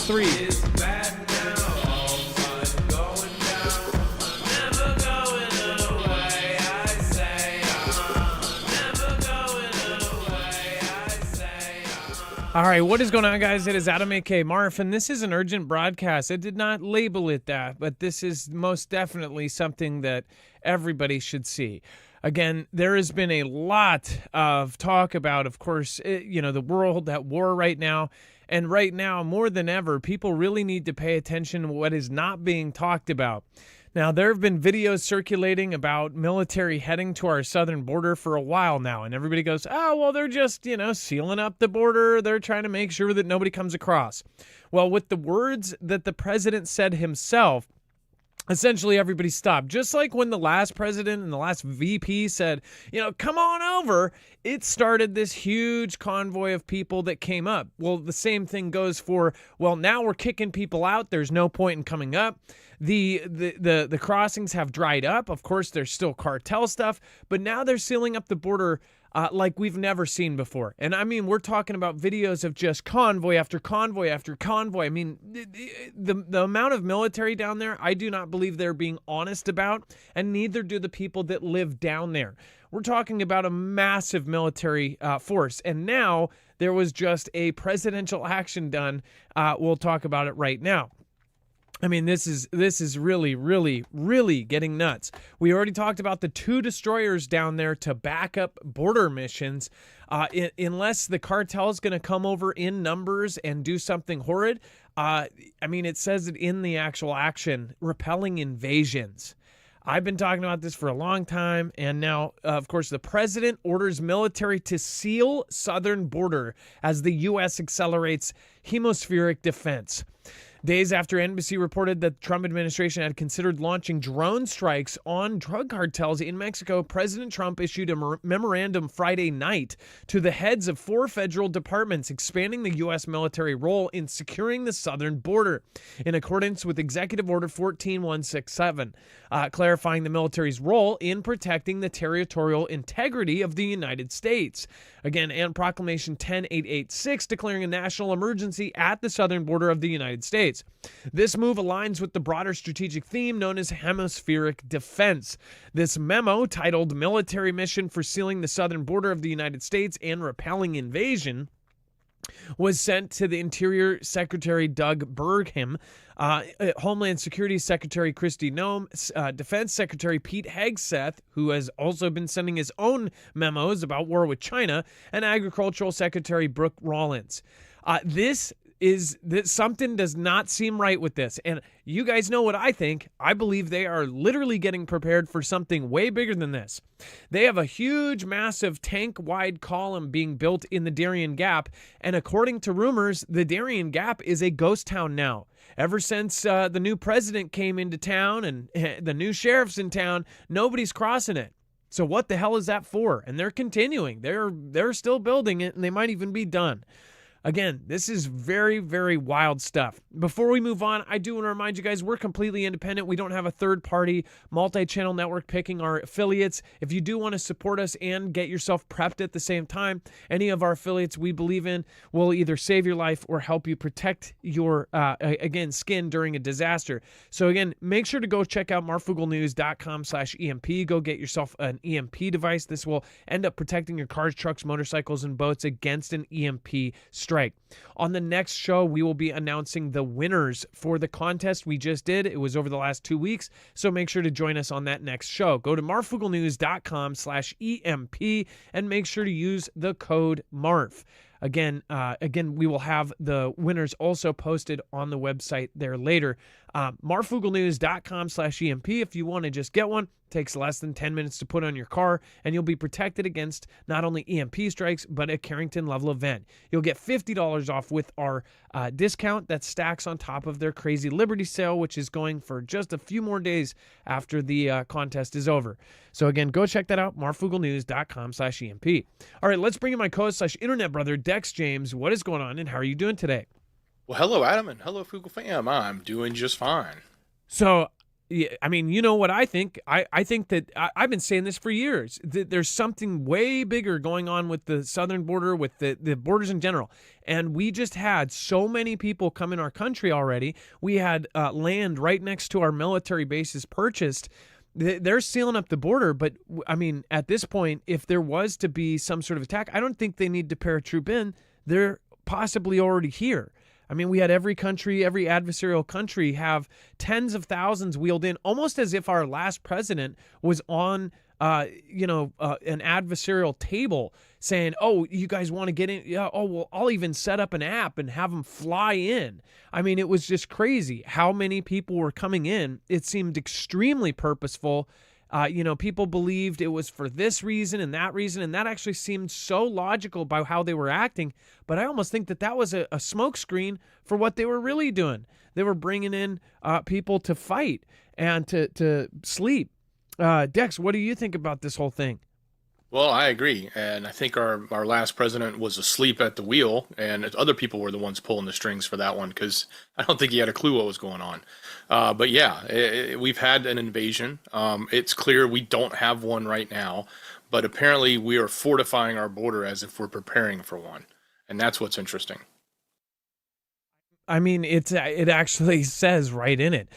last three. All right, what is going on, guys? It is Adam, a.k.a. Marf, and this is an urgent broadcast. I did not label it that, but this is most definitely something that everybody should see. Again, there has been a lot of talk about, of course, the world at war right now. And right now, more than ever, people really need to pay attention to what is not being talked about. Now, there have been videos circulating about military heading to our southern border for a while now, and everybody goes, oh, well, they're just, sealing up the border. They're trying to make sure that nobody comes across. Well, with the words that the president said himself, essentially everybody stopped. Just like when the last president and the last VP said, come on over, it started this huge convoy of people that came up. Well, the same thing goes for, well, now we're kicking people out. There's no point in coming up. The crossings have dried up. Of course, there's still cartel stuff, but now they're sealing up the border like we've never seen before. And I mean, we're talking about videos of just convoy after convoy after convoy. I mean, the amount of military down there, I do not believe they're being honest about, and neither do the people that live down there. We're talking about a massive military force, and now there was just a presidential action done. We'll talk about it right now. I mean, this is really, really, really getting nuts. We already talked about the 2 destroyers down there to back up border missions. Unless the cartel is going to come over in numbers and do something horrid. It says it in the actual action, repelling invasions. I've been talking about this for a long time, and now, of course, the president orders military to seal southern border as the U.S. accelerates hemispheric defense. Days after NBC reported that the Trump administration had considered launching drone strikes on drug cartels in Mexico, President Trump issued a memorandum Friday night to the heads of 4 federal departments, expanding the U.S. military role in securing the southern border, in accordance with Executive Order 14167, clarifying the military's role in protecting the territorial integrity of the United States. Again, and Proclamation 10886, declaring a national emergency at the southern border of the United States. This move aligns with the broader strategic theme known as hemispheric defense. This memo, titled Military Mission for Sealing the Southern Border of the United States and Repelling Invasion, was sent to the Interior Secretary Doug Burgum, Homeland Security Secretary Kristi Noem, Defense Secretary Pete Hegseth, who has also been sending his own memos about war with China, and Agricultural Secretary Brooke Rollins. Something does not seem right with this. And you guys know what I think. I believe they are literally getting prepared for something way bigger than this. They have a huge, massive tank-wide column being built in the Darien Gap. And according to rumors, the Darien Gap is a ghost town now. Ever since the new president came into town and the new sheriff's in town, nobody's crossing it. So what the hell is that for? And they're continuing. They're still building it, and they might even be done. Again, this is very, very wild stuff. Before we move on, I do want to remind you guys, we're completely independent. We don't have a third-party multi-channel network picking our affiliates. If you do want to support us and get yourself prepped at the same time, any of our affiliates we believe in will either save your life or help you protect your, skin during a disaster. So again, make sure to go check out marfooglenews.com/EMP. Go get yourself an EMP device. This will end up protecting your cars, trucks, motorcycles, and boats against an EMP strike. On the next show, we will be announcing the winners for the contest we just did. It was over the last 2 weeks, so make sure to join us on that next show. Go to marfooglenews.com/EMP and make sure to use the code MARF. Again, we will have the winners also posted on the website there later. Marfooglenews.com/EMP if you want to just get one. Takes less than 10 minutes to put on your car, and you'll be protected against not only EMP strikes, but a Carrington level event. You'll get $50 off with our discount that stacks on top of their Crazy Liberty sale, which is going for just a few more days after the contest is over. So again, go check that out, marfooglenews.com/EMP. All right, let's bring in my co-host/internet brother, Dex James. What is going on, and how are you doing today? Well, hello, Adam, and hello, Foogle fam. I'm doing just fine. So Yeah, I mean, you know what I think? I think that I've been saying this for years. There's something way bigger going on with the southern border, with the borders in general. And we just had so many people come in our country already. We had land right next to our military bases purchased. They're sealing up the border. But, I mean, at this point, if there was to be some sort of attack, I don't think they need to paratroop in. They're possibly already here. I mean, we had every adversarial country have tens of thousands wheeled in, almost as if our last president was on, an adversarial table saying, oh, you guys want to get in? Yeah, oh, well, I'll even set up an app and have them fly in. I mean, it was just crazy how many people were coming in. It seemed extremely purposeful. People believed it was for this reason, and that actually seemed so logical by how they were acting. But I almost think that was a smokescreen for what they were really doing. They were bringing in people to fight and to sleep. Dex, what do you think about this whole thing? Well, I agree, and I think our last president was asleep at the wheel, and other people were the ones pulling the strings for that one because I don't think he had a clue what was going on. But yeah, we've had an invasion. It's clear we don't have one right now, but apparently we are fortifying our border as if we're preparing for one, and that's what's interesting. I mean, it actually says right in it,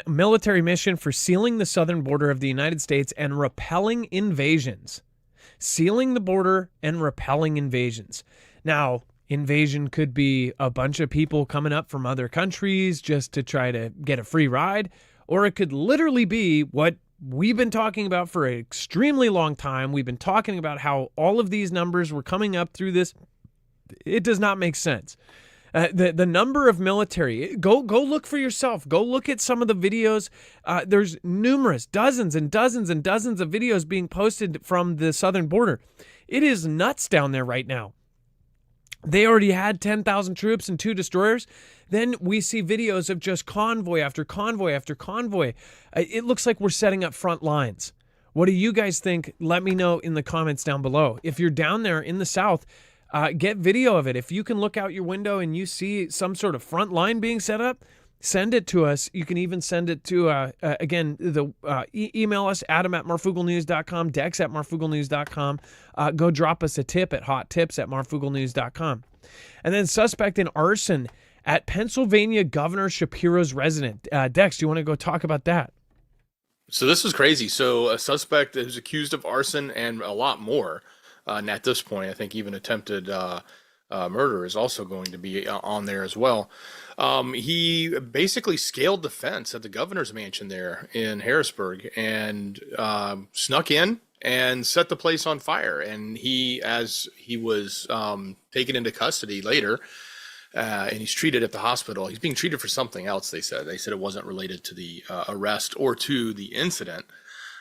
military mission for sealing the southern border of the United States and repelling invasions. Sealing the border and repelling invasions. Now, invasion could be a bunch of people coming up from other countries just to try to get a free ride, or it could literally be what we've been talking about for an extremely long time. We've been talking about how all of these numbers were coming up through this. It does not make sense. The number of military, go look for yourself. Go look at some of the videos. There's numerous, dozens and dozens and dozens of videos being posted from the southern border. It is nuts down there right now. They already had 10,000 troops and 2 destroyers. Then we see videos of just convoy after convoy after convoy. It looks like we're setting up front lines. What do you guys think? Let me know in the comments down below. If you're down there in the south, get video of it. If you can look out your window and you see some sort of front line being set up, send it to us. You can even send it to, email us, adam@marfooglenews.com, dex@marfooglenews.com. Go drop us a tip at hottips@marfooglenews.com. And then suspect in arson at Pennsylvania Governor Shapiro's residence. Dex, do you want to go talk about that? So this is crazy. So a suspect is accused of arson and a lot more. And at this point, I think even attempted murder is also going to be on there as well. He basically scaled the fence at the governor's mansion there in Harrisburg and snuck in and set the place on fire. And as he was taken into custody later, and he's treated at the hospital. He's being treated for something else, they said. They said it wasn't related to the arrest or to the incident.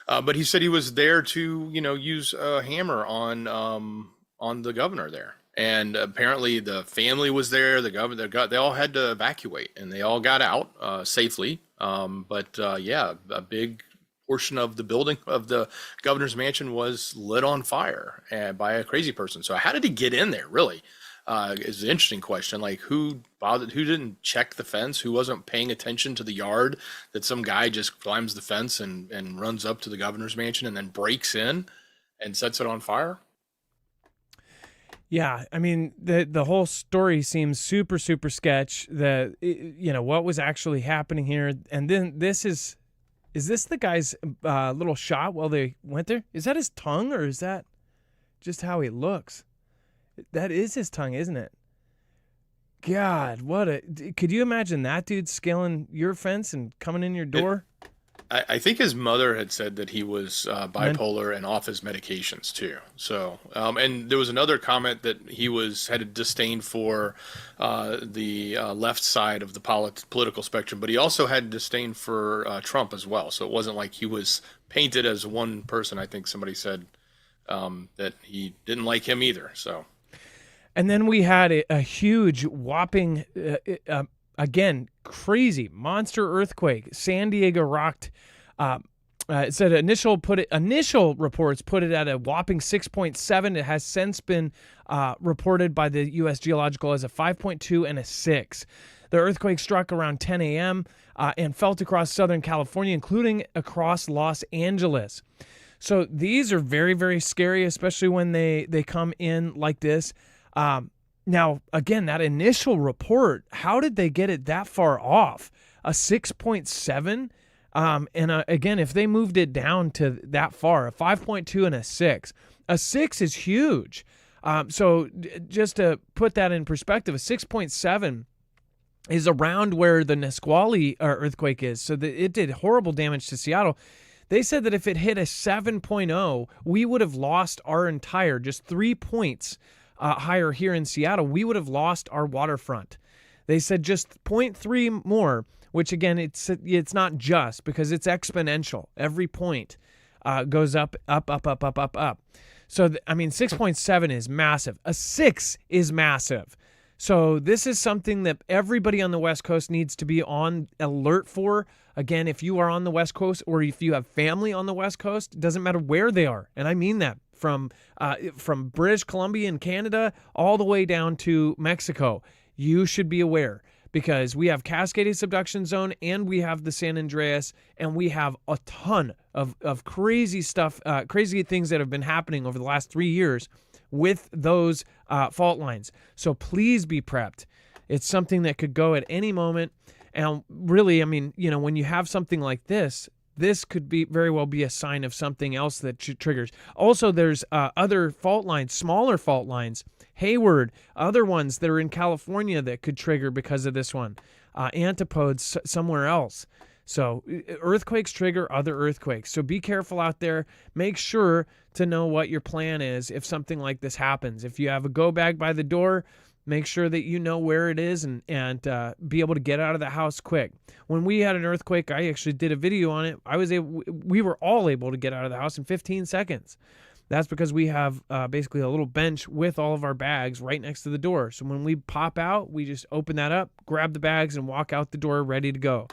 But he said he was there to, use a hammer on the governor there. And apparently the family was there. The governor, they all had to evacuate, and they all got out safely. A big portion of the building of the governor's mansion was lit on fire by a crazy person. So how did he get in there, really? Is an interesting question. Like, who didn't check the fence? Who wasn't paying attention to the yard that some guy just climbs the fence and runs up to the governor's mansion and then breaks in and sets it on fire? Yeah, I mean, the whole story seems super, super sketch. What was actually happening here. And then is this the guy's little shot while they went there? Is that his tongue, or is that just how he looks? That is his tongue, isn't it? God, could you imagine that dude scaling your fence and coming in your door? I think his mother had said that he was bipolar and off his medications too. So, and there was another comment that he had a disdain for the left side of the political spectrum, but he also had disdain for Trump as well. So it wasn't like he was painted as one person. I think somebody said that he didn't like him either. So. And then we had a huge, whopping, again, crazy monster earthquake. San Diego rocked. It said initial reports put it at a whopping 6.7. It has since been reported by the U.S. Geological as a 5.2 and a 6. The earthquake struck around 10 a.m. And felt across Southern California, including across Los Angeles. So these are very, very scary, especially when they come in like this. Now, again, that initial report, how did they get it that far off? A 6.7? Again, if they moved it down to that far, a 5.2 and a 6. A 6 is huge. So just to put that in perspective, a 6.7 is around where the Nisqually earthquake is. So it did horrible damage to Seattle. They said that if it hit a 7.0, we would have lost our entire, just 3 points higher here in Seattle, we would have lost our waterfront. They said just 0.3 more, which again, it's not just, because it's exponential. Every point goes up. So, 6.7 is massive. A 6 is massive. So this is something that everybody on the West Coast needs to be on alert for. Again, if you are on the West Coast or if you have family on the West Coast, it doesn't matter where they are. And I mean that from British Columbia in Canada all the way down to Mexico. You should be aware, because we have Cascade Subduction Zone and we have the San Andreas, and we have a ton of crazy stuff, crazy things that have been happening over the last 3 years with those fault lines. So please be prepped. It's something that could go at any moment. And really, when you have something like this could be very well be a sign of something else that triggers. Also, there's other fault lines, smaller fault lines, Hayward, other ones that are in California that could trigger because of this one. Antipodes somewhere else. So earthquakes trigger other earthquakes. So be careful out there. Make sure to know what your plan is if something like this happens. If you have a go bag by the door, make sure that you know where it is and be able to get out of the house quick. When we had an earthquake, I actually did a video on it. We were all able to get out of the house in 15 seconds. That's because we have basically a little bench with all of our bags right next to the door. So when we pop out, we just open that up, grab the bags, and walk out the door ready to go.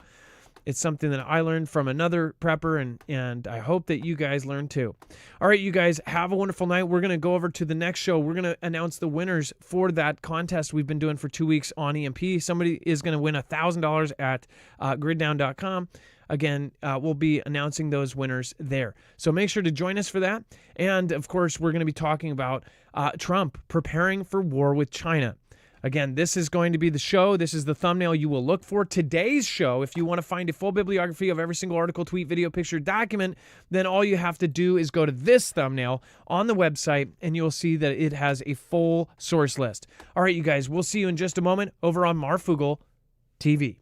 It's something that I learned from another prepper, and I hope that you guys learn too. All right, you guys, have a wonderful night. We're going to go over to the next show. We're going to announce the winners for that contest we've been doing for 2 weeks on EMP. Somebody is going to win $1,000 at griddown.com. Again, we'll be announcing those winners there. So make sure to join us for that. And, of course, we're going to be talking about Trump preparing for war with China. Again, this is going to be the show. This is the thumbnail you will look for. Today's show, if you want to find a full bibliography of every single article, tweet, video, picture, document, then all you have to do is go to this thumbnail on the website, and you'll see that it has a full source list. All right, you guys, we'll see you in just a moment over on Marfoogle TV.